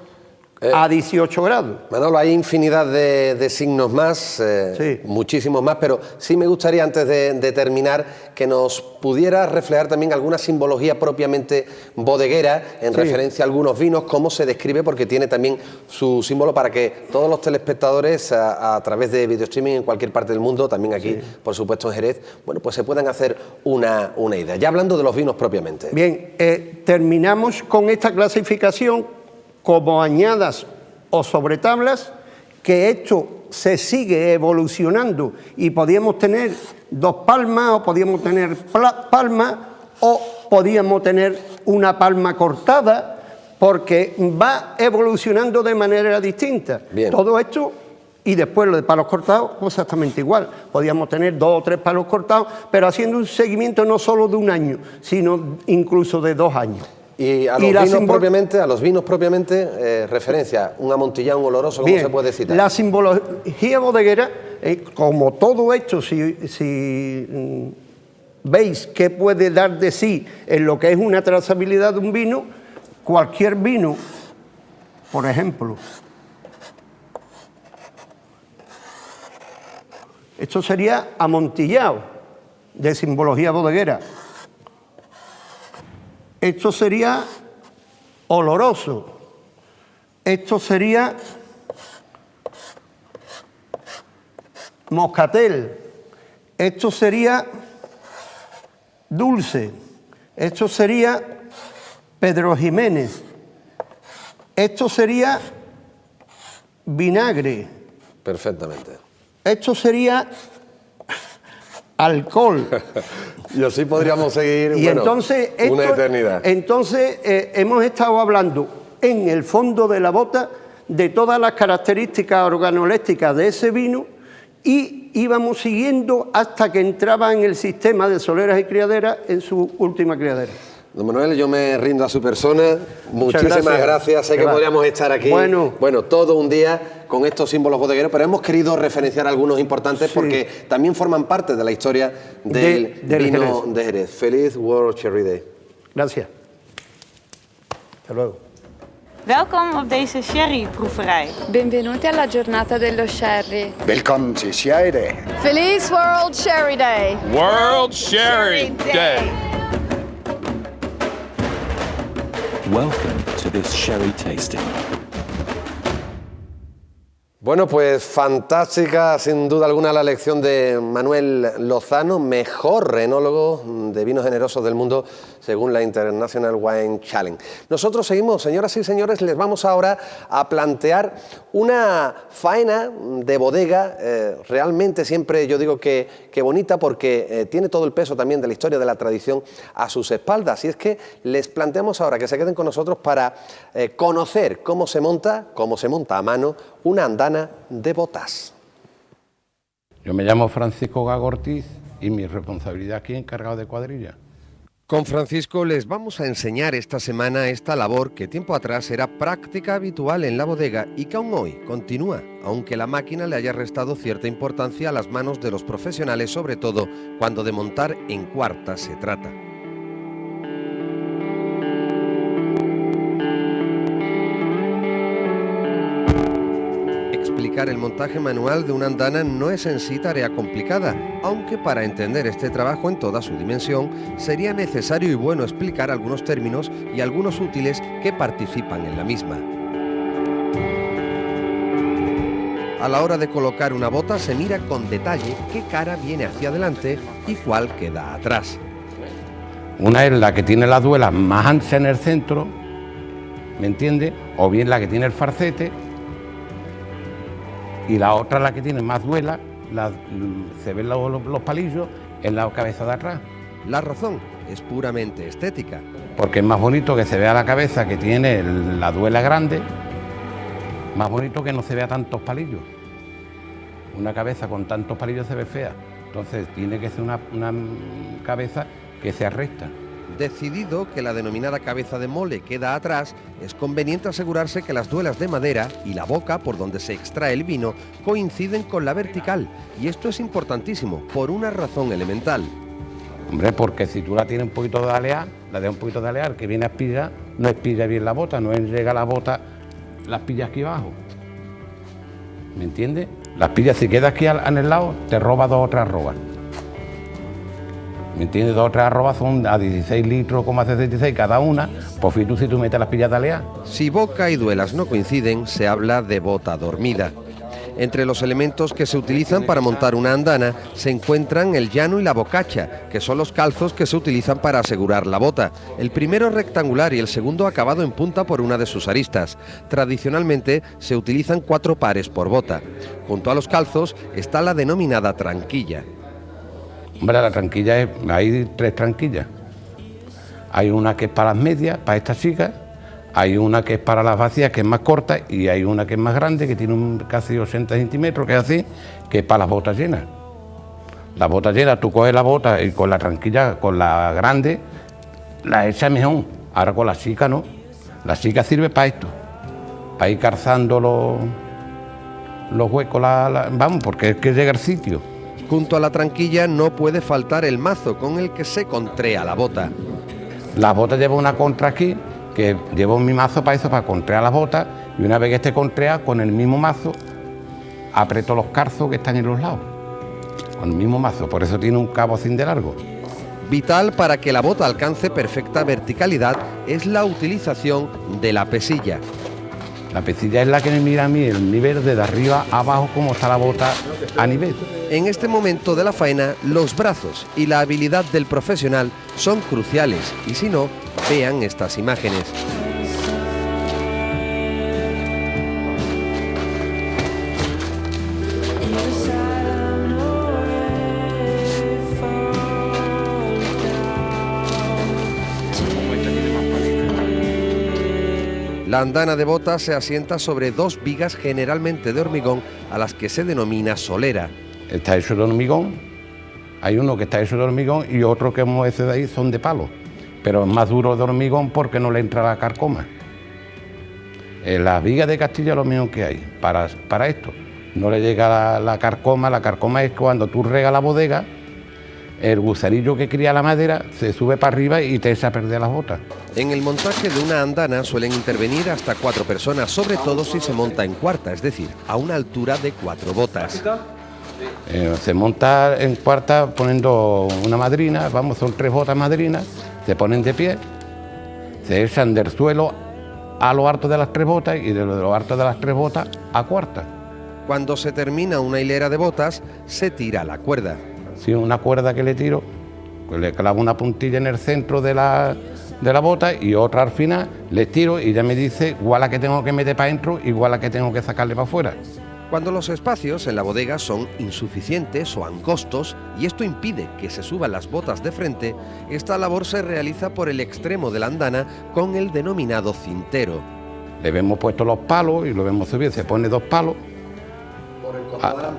a 18 grados. Manolo, hay infinidad de signos más, sí, muchísimos más, pero sí me gustaría, antes de terminar, que nos pudiera reflejar también alguna simbología propiamente bodeguera en referencia a algunos vinos, cómo se describe, porque tiene también su símbolo para que todos los telespectadores a través de video streaming en cualquier parte del mundo, también aquí, por supuesto en Jerez, bueno, pues se puedan hacer una idea. Ya hablando de los vinos propiamente. Bien, terminamos con esta clasificación como añadas o sobretablas, que esto se sigue evolucionando y podíamos tener 2 palmas o podíamos tener palmas o podíamos tener una palma cortada, porque va evolucionando de manera distinta. Bien. Todo esto, y después lo de palos cortados, pues exactamente igual. Podíamos tener 2 o 3 palos cortados, pero haciendo un seguimiento no solo de 1 año, sino incluso de 2 años. Y a los vinos propiamente, referencia, un amontillado, un oloroso, ¿cómo se puede citar? La simbología bodeguera, como todo esto, si veis qué puede dar de sí en lo que es una trazabilidad de un vino, cualquier vino, por ejemplo, esto sería amontillado, de simbología bodeguera. Esto sería oloroso. Esto sería moscatel. Esto sería dulce. Esto sería Pedro Jiménez. Esto sería vinagre. Perfectamente. Esto sería alcohol. Y así podríamos seguir, y bueno, entonces una eternidad. Entonces hemos estado hablando en el fondo de la bota de todas las características organolépticas de ese vino y íbamos siguiendo hasta que entraba en el sistema de soleras y criaderas en su última criadera. Don Manuel, yo me rindo a su persona. Muchísimas gracias. Sé que podríamos estar aquí, bueno, todo un día con estos símbolos bodegueros, pero hemos querido referenciar algunos importantes porque también forman parte de la historia del vino de Jerez. Feliz World Sherry Day. Gracias. Hasta luego. Welkom op deze sherryproeverij. Benvenuti alla giornata dello sherry. Welcome to Sherry Day. Feliz World Sherry Day. World Sherry Day. Welcome to this sherry tasting. Bueno, pues fantástica, sin duda alguna, la lección de Manuel Lozano, mejor enólogo de vinos generosos del mundo, según la International Wine Challenge. Nosotros seguimos, señoras y señores, les vamos ahora a plantear una faena de bodega, realmente siempre yo digo que bonita, porque tiene todo el peso también de la historia de la tradición a sus espaldas. Y es que les planteamos ahora que se queden con nosotros para conocer cómo se monta a mano una andana de botas. Yo me llamo Francisco Gago Ortiz y mi responsabilidad aquí encargado de cuadrilla. Con Francisco les vamos a enseñar esta semana esta labor que tiempo atrás era práctica habitual en la bodega y que aún hoy continúa, aunque la máquina le haya restado cierta importancia a las manos de los profesionales, sobre todo cuando de montar en cuarta se trata. Explicar el montaje manual de una andana no es en sí tarea complicada, aunque para entender este trabajo en toda su dimensión sería necesario y bueno explicar algunos términos y algunos útiles que participan en la misma. A la hora de colocar una bota se mira con detalle qué cara viene hacia adelante y cuál queda atrás. Una es la que tiene la duela más ancha en el centro, ¿me entiende? O bien la que tiene el farcete, y la otra, la que tiene más duela, se ven los palillos en la cabeza de atrás. La razón es puramente estética. Porque es más bonito que se vea la cabeza que tiene la duela grande, más bonito que no se vea tantos palillos. Una cabeza con tantos palillos se ve fea, entonces tiene que ser una cabeza que sea recta. Decidido que la denominada cabeza de mole queda atrás, es conveniente asegurarse que las duelas de madera y la boca por donde se extrae el vino coinciden con la vertical, y esto es importantísimo por una razón elemental. Hombre, porque si tú la tienes un poquito de alear, la dejas un poquito de alear, que viene a espilla, no espilla bien la bota, no llega la bota, las pillas aquí abajo. ¿Me entiendes? Las pillas, si quedas aquí en el lado, te roba 2 o 3 arrobas. ¿Me entiendes? 2 o 3 arrobas son a 16 litros, 66 cada una, pues fíjate si tú metes las pillas de alear. Si boca y duelas no coinciden, se habla de bota dormida. Entre los elementos que se utilizan para montar una andana se encuentran el llano y la bocacha, que son los calzos que se utilizan para asegurar la bota. El primero es rectangular y el segundo acabado en punta por una de sus aristas. Tradicionalmente se utilizan 4 pares por bota. Junto a los calzos está la denominada tranquilla. Hombre, la tranquilla hay 3 tranquillas. Hay una que es para las medias, para estas chicas, hay una que es para las vacías, que es más corta, y hay una que es más grande, que tiene casi 80 centímetros, que es así, que es para las botas llenas. Las botas llenas, tú coges la bota y con la tranquilla, con la grande, la echas mejor. Ahora con la chica no. La chica sirve para esto, para ir calzando los huecos, vamos, porque es que llega al sitio. Junto a la tranquilla no puede faltar el mazo con el que se contrea la bota. La bota lleva una contra aquí, que llevo mi mazo para eso, para contrear las botas, y una vez que esté contreada, con el mismo mazo, aprieto los carzos que están en los lados. Con el mismo mazo, por eso tiene un cabo así de largo. Vital para que la bota alcance perfecta verticalidad es la utilización de la pesilla. La pesilla es la que me mira a mí el nivel de arriba a abajo, como está la bota a nivel. En este momento de la faena, los brazos y la habilidad del profesional son cruciales, y si no, vean estas imágenes. La andana de bota se asienta sobre dos vigas generalmente de hormigón a las que se denomina solera. Está hecho de hormigón, hay uno que está hecho de hormigón y otro que hemos hecho de ahí son de palo, pero es más duro de hormigón porque no le entra la carcoma. Las vigas de Castilla es lo mismo que hay para esto. No le llega la carcoma es cuando tú regas la bodega, el gusarillo que cría la madera se sube para arriba y te echa a perder las botas. En el montaje de una andana suelen intervenir hasta 4 personas, sobre todo si se monta en cuarta, es decir, a una altura de 4 botas. Se monta en cuarta poniendo una madrina, son 3 botas madrinas, se ponen de pie, se echan del suelo a lo alto de las 3 botas y de lo alto de las 3 botas a cuarta. Cuando se termina una hilera de botas, se tira la cuerda. Si una cuerda que le tiro, pues le clavo una puntilla en el centro de la bota y otra al final, le tiro y ya me dice igual a que tengo que meter para adentro, igual a que tengo que sacarle para afuera. Cuando los espacios en la bodega son insuficientes o angostos y esto impide que se suban las botas de frente, esta labor se realiza por el extremo de la andana con el denominado cintero. Le hemos puesto los palos y lo hemos subido, se pone 2 palos,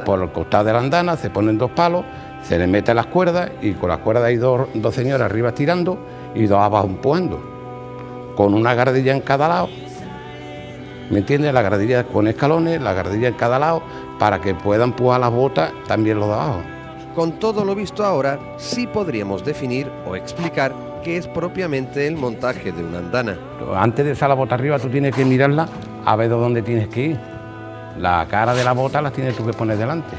por el costado de la andana se ponen 2 palos, se le mete las cuerdas y con las cuerdas hay dos señores arriba tirando y 2 abajo empujando, con una gardilla en cada lado. ¿Me entiendes? La gardilla con escalones, la gardilla en cada lado, para que puedan empujar las botas también los de abajo. Con todo lo visto ahora, sí podríamos definir o explicar qué es propiamente el montaje de una andana. Antes de echar la bota arriba, tú tienes que mirarla a ver de dónde tienes que ir. La cara de la bota la tienes tú que poner delante.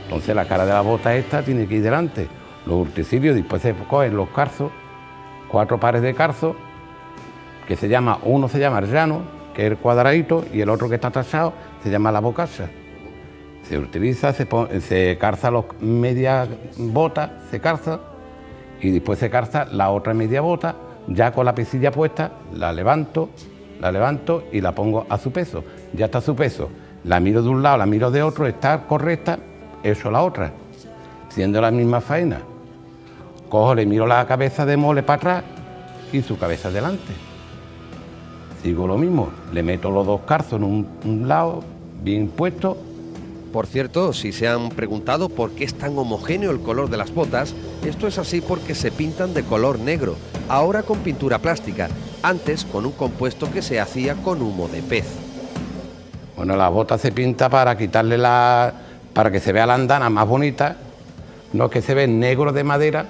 Entonces la cara de la bota esta tiene que ir delante. Los utensilios, después se cogen los carzos, 4 pares de carzos, que uno se llama el llano, que es el cuadradito, y el otro que está tachado se llama la bocacha. Se utiliza, se calza las medias botas, se calza, y después se calza la otra media bota, ya con la pesilla puesta, la levanto y la pongo a su peso. Ya está a su peso. La miro de un lado, la miro de otro, está correcta, eso la otra. Siendo la misma faena. Cojo, le miro la cabeza de mole para atrás y su cabeza delante. Sigo lo mismo, le meto los 2 carzos en un lado, bien puesto. Por cierto, si se han preguntado por qué es tan homogéneo el color de las botas, esto es así porque se pintan de color negro, ahora con pintura plástica, antes con un compuesto que se hacía con humo de pez. Bueno, la bota se pinta para quitarle para que se vea la andana más bonita, no que se ve negro de madera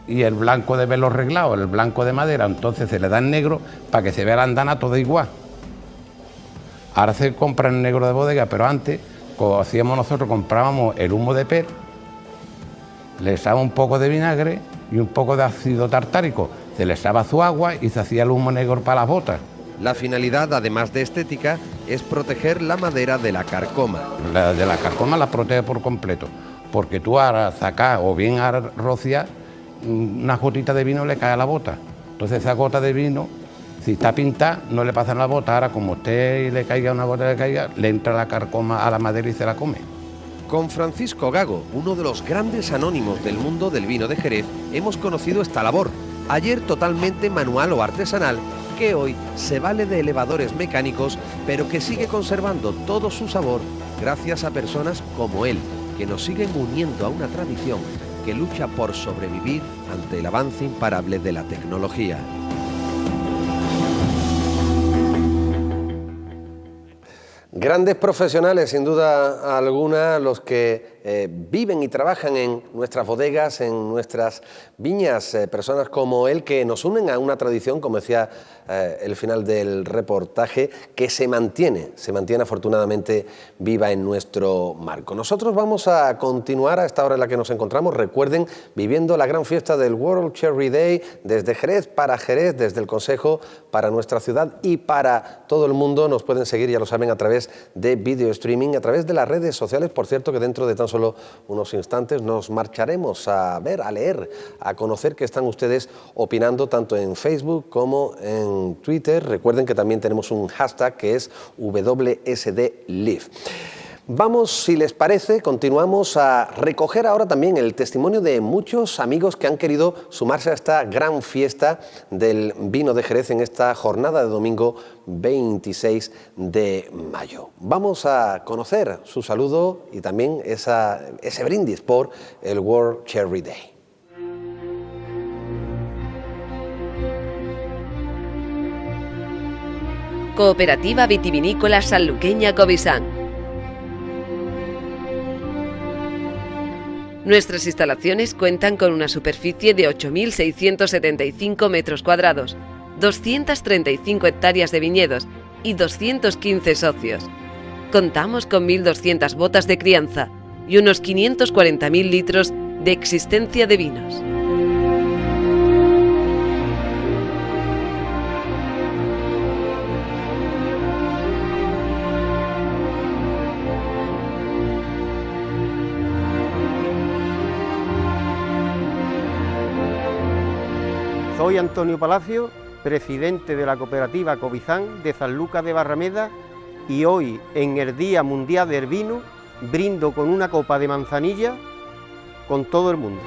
y el blanco de verlo reglado, el blanco de madera, entonces se le da el negro para que se vea la andana toda igual. Ahora se compra el negro de bodega, pero antes, como hacíamos nosotros, comprábamos el humo de pez, le echaba un poco de vinagre y un poco de ácido tartárico, se le echaba su agua y se hacía el humo negro para las botas. La finalidad, además de estética, es proteger la madera de la carcoma. De la carcoma la protege por completo, porque tú ahora sacas o bien a rociar, una gotita de vino le cae a la bota. Entonces esa gota de vino, si está pintada, no le pasa en la bota. Ahora, como usted le caiga una gota, le entra la carcoma a la madera y se la come. Con Francisco Gago, uno de los grandes anónimos del mundo del vino de Jerez, hemos conocido esta labor, ayer totalmente manual o artesanal, que hoy se vale de elevadores mecánicos, pero que sigue conservando todo su sabor gracias a personas como él, que nos siguen uniendo a una tradición que lucha por sobrevivir ante el avance imparable de la tecnología. Grandes profesionales, sin duda alguna, los que viven y trabajan en nuestras bodegas, en nuestras viñas, personas como él que nos unen a una tradición, como decía el final del reportaje, que se mantiene afortunadamente viva en nuestro marco. Nosotros vamos a continuar a esta hora en la que nos encontramos, recuerden, viviendo la gran fiesta del World Cherry Day desde Jerez para Jerez, desde el Consejo para nuestra ciudad y para todo el mundo. Nos pueden seguir, ya lo saben, a través de video streaming, a través de las redes sociales. Por cierto, que dentro de tan solo unos instantes nos marcharemos a ver, a leer, a conocer qué están ustedes opinando tanto en Facebook como en Twitter. Recuerden que también tenemos un hashtag que es WSDLive. Vamos, si les parece, continuamos a recoger ahora también el testimonio de muchos amigos que han querido sumarse a esta gran fiesta del vino de Jerez en esta jornada de domingo 26 de mayo. Vamos a conocer su saludo y también ese brindis por el World Cherry Day. Cooperativa Vitivinícola Sanluqueña Covisán. Nuestras instalaciones cuentan con una superficie de 8.675 metros cuadrados, 235 hectáreas de viñedos y 215 socios. Contamos con 1.200 botas de crianza y unos 540.000 litros de existencia de vinos. Soy Antonio Palacio, presidente de la cooperativa Covisán de Sanlúcar de Barrameda, y hoy, en el Día Mundial del Vino, brindo con una copa de manzanilla con todo el mundo.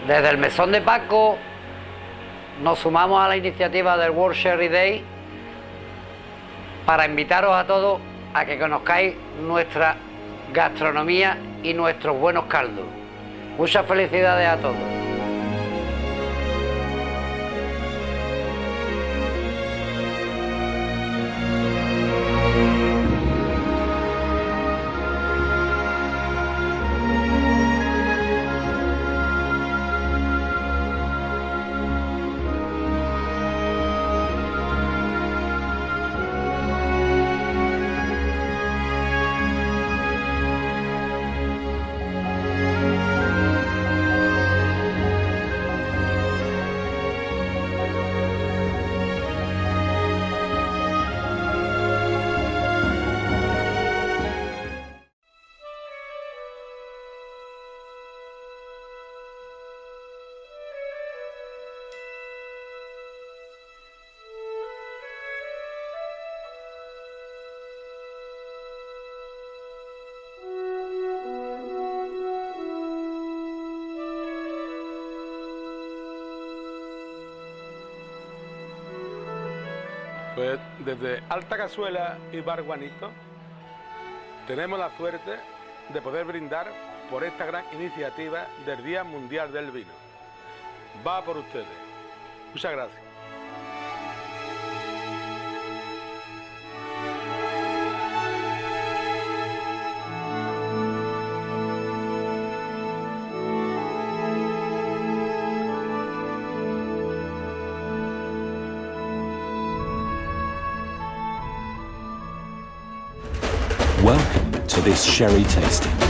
Desde el Mesón de Paco nos sumamos a la iniciativa del World Cherry Day para invitaros a todos a que conozcáis nuestra gastronomía y nuestros buenos caldos. Muchas felicidades a todos. Pues desde Alta Cazuela y Bar Guanito tenemos la suerte de poder brindar por esta gran iniciativa del Día Mundial del Vino. Va por ustedes. Muchas gracias. Welcome to this sherry tasting.